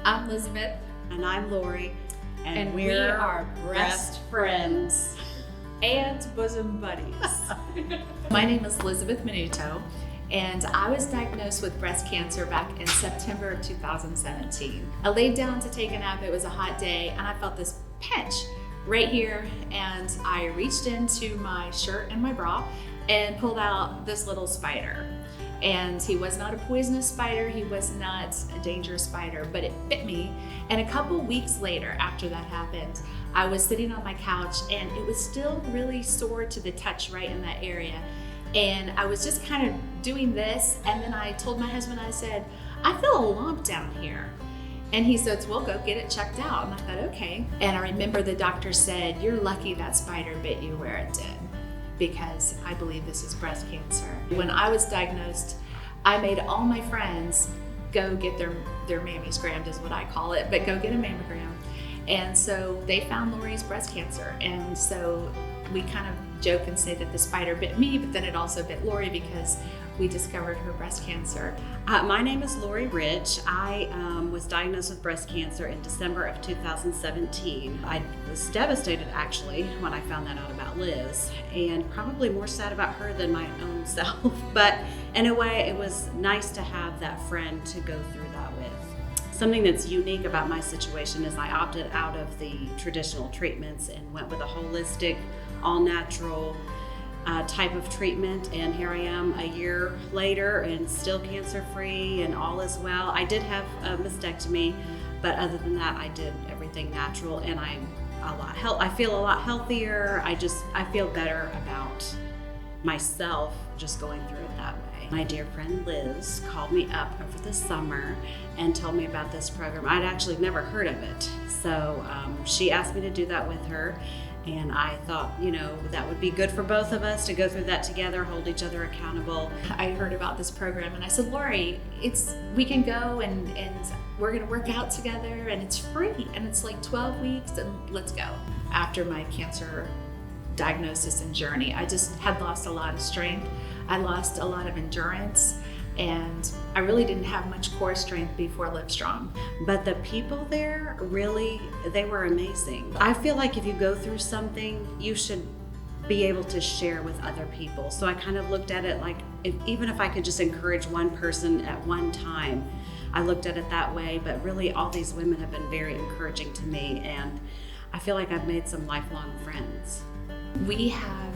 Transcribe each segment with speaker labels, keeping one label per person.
Speaker 1: I'm Lizabeth.
Speaker 2: And I'm Lori.
Speaker 1: And we are best friends
Speaker 2: and bosom buddies.
Speaker 1: My name is Lizabeth Minuto, and I was diagnosed with breast cancer back in September of 2017. I laid down to take a nap. It was a hot day, and I felt this pinch right here, and I reached into my shirt and my bra and pulled out this little spider. And he was not a poisonous spider, he was not a dangerous spider, but it bit me. And a couple weeks later, after that happened, I was sitting on my couch and it was still really sore to the touch right in that area. And I was just kind of doing this, and then I told my husband, I said, I feel a lump down here. And he said, well, go get it checked out. And I thought, okay. And I remember the doctor said, you're lucky that spider bit you where it did, because I believe this is breast cancer. When I was diagnosed, I made all my friends go get their mammies grammed, is what I call it, but go get a mammogram. And so they found Lori's breast cancer. And so we kind of joke and say that the spider bit me, but then it also bit Lori because we discovered her breast cancer.
Speaker 2: My name is Lori Rich. I was diagnosed with breast cancer in December of 2017. I was devastated actually when I found that out about Liz, and probably more sad about her than my own self. But in a way, it was nice to have that friend to go through that with. Something that's unique about my situation is I opted out of the traditional treatments and went with a holistic, all-natural type of treatment, and here I am a year later and still cancer-free and all is well. I did have a mastectomy, but other than that, I did everything natural, and I feel a lot healthier. I feel better about myself just going through it that way. My dear friend Liz called me up over the summer and told me about this program. I'd actually never heard of it, so she asked me to do that with her. And I thought, that would be good for both of us to go through that together, hold each other accountable.
Speaker 1: I heard about this program and I said, Lori, we can go and we're gonna work out together, and it's free, and it's like 12 weeks, and let's go. After my cancer diagnosis and journey, I just had lost a lot of strength. I lost a lot of endurance, and I really didn't have much core strength before LiveSTRONG.
Speaker 2: But the people there, really, they were amazing. I feel like if you go through something, you should be able to share with other people. So I kind of looked at it like, even if I could just encourage one person at one time, I looked at it that way. But really, all these women have been very encouraging to me, and I feel like I've made some lifelong friends.
Speaker 1: We have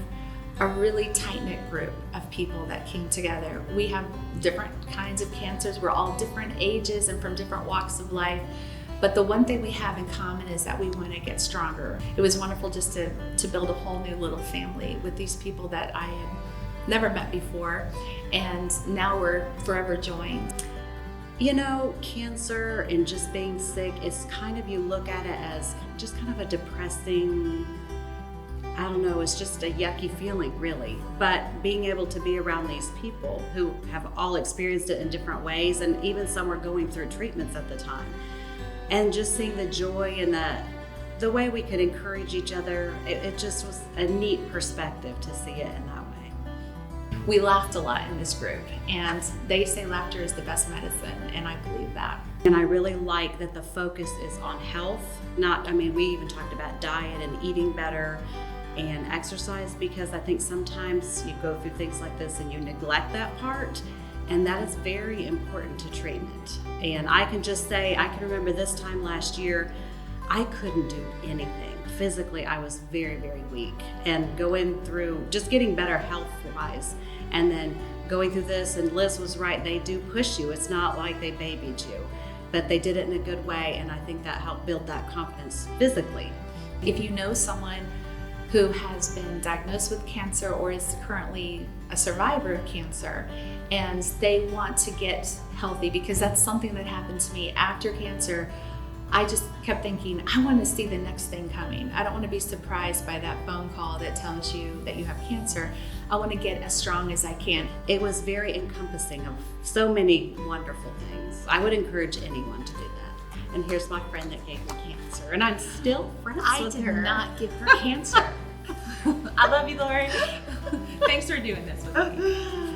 Speaker 1: a really tight-knit group of people that came together. We have different kinds of cancers. We're all different ages and from different walks of life. But the one thing we have in common is that we want to get stronger. It was wonderful just to build a whole new little family with these people that I had never met before. And now we're forever joined.
Speaker 2: Cancer and just being sick is kind of, you look at it as just kind of a depressing, I don't know, it's just a yucky feeling, really. But being able to be around these people who have all experienced it in different ways, and even some were going through treatments at the time, and just seeing the joy and the way we could encourage each other, it just was a neat perspective to see it in that way.
Speaker 1: We laughed a lot in this group, and they say laughter is the best medicine, and I believe that.
Speaker 2: And I really like that the focus is on health. We even talked about diet and eating better and exercise, because I think sometimes you go through things like this and you neglect that part, and that is very important to treatment. And I can just say, I can remember this time last year, I couldn't do anything. Physically, I was very, very weak, and going through just getting better health-wise, and then going through this, and Liz was right, they do push you. It's not like they babied you, but they did it in a good way, and I think that helped build that confidence physically.
Speaker 1: If you know someone who has been diagnosed with cancer or is currently a survivor of cancer, and they want to get healthy, because that's something that happened to me after cancer. I just kept thinking, I want to see the next thing coming. I don't want to be surprised by that phone call that tells you that you have cancer. I want to get as strong as I can.
Speaker 2: It was very encompassing of so many wonderful things. I would encourage anyone to do that. And here's my friend that gave me cancer, and I'm still friends with her.
Speaker 1: I did not give her cancer.
Speaker 2: I love you, Lori.
Speaker 1: Thanks for doing this with me.